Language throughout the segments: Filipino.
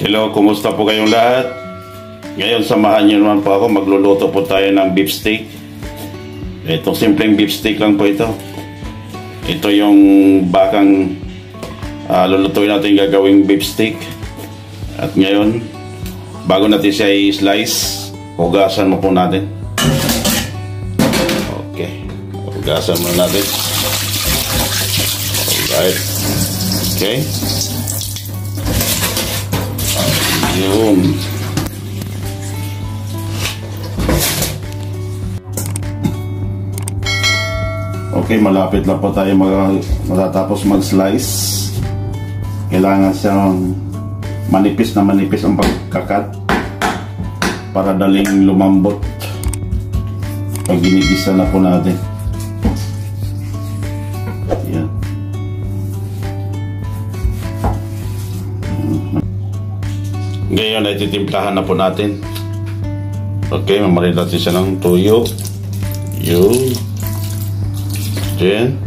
Hello, kumusta po kayong lahat? Ngayon, samahan niyo naman po ako. Magluluto po tayo ng beef steak. Itong simpleng beef steak lang po ito. Ito yung bakang lulutuin natin gagawing beef steak. At ngayon, bago natin siya i-slice, hugasan mo po natin. Okay, hugasan mo natin. Alright. Okay. Yun. Okay, malapit na po tayo matatapos mag-slice. Kailangan siyang manipis ang pagkakat para daling lumambot pag ginigisa na po natin. Yan. Ngayon ay titimplahan na po natin. Okay, mamarin natin siya ng tuyo. Yun. Then,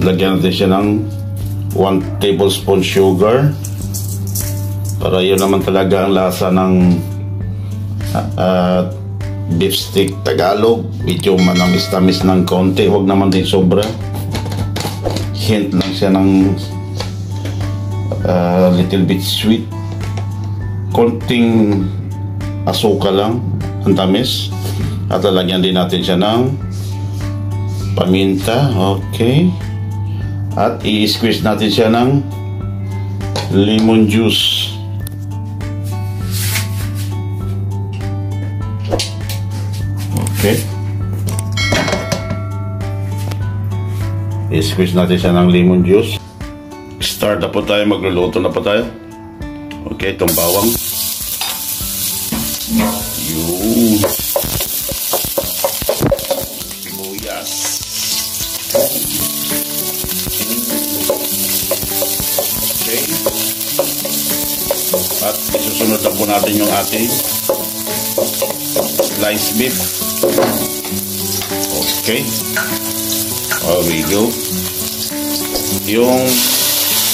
lagyan natin siya ng 1 tablespoon sugar para yun naman talaga ang lasa ng beef steak Tagalog. Medyo manamis-tamis ng konti, huwag naman din sobra. Hint lang siya ng little bit sweet. Konting asukal lang ang tamis. At lalagyan din natin siya ng paminta. Okay. At i-squeeze natin siya ng lemon juice. Okay. I-squeeze natin siya ng lemon juice. Start na po tayo, magluluto na po tayo. Okay, itong bawang. Yun. Sibuyas. Okay. At isusunod na po natin yung ating sliced beef. Okay. There we go. Yung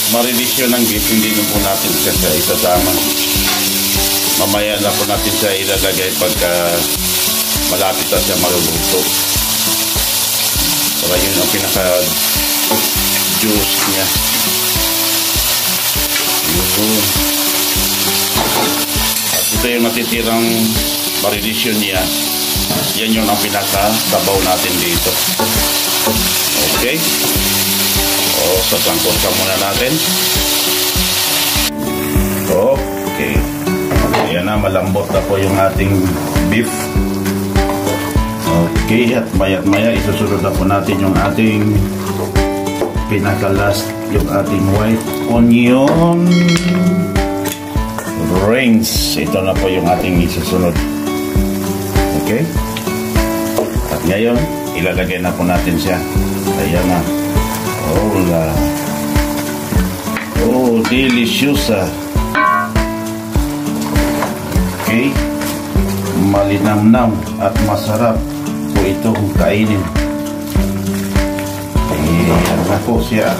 marination ng beef, hindi na po natin siya isasama. Mamaya na po natin siya ilalagay pagka malapit na siya maluluto. Para yun ang pinaka juice niya. Yun. At ito yung natitirang marination niya. Yan yung ang pinaka sabaw natin dito. Okay. Sasangkot ka muna natin. Okay. Ayan na, malambot na po yung ating beef. Okay, at maya isusunod na po natin yung ating pinaka-last, yung ating white onion rings. Ito na po yung ating isusunod. Okay. At ngayon, ilalagay na po natin siya. Ayan na. Hola. Oh, deliciosa. Okay. Malinamnam at masarap po itong kainin. Ayan na po siya.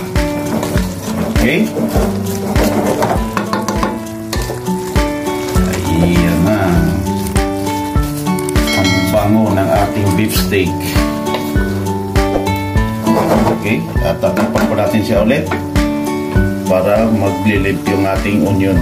Okay. Ayan na. Ang bango ng ating beef steak. Okay, at tatakpan po natin siya ulit para maglilip yung ating onion.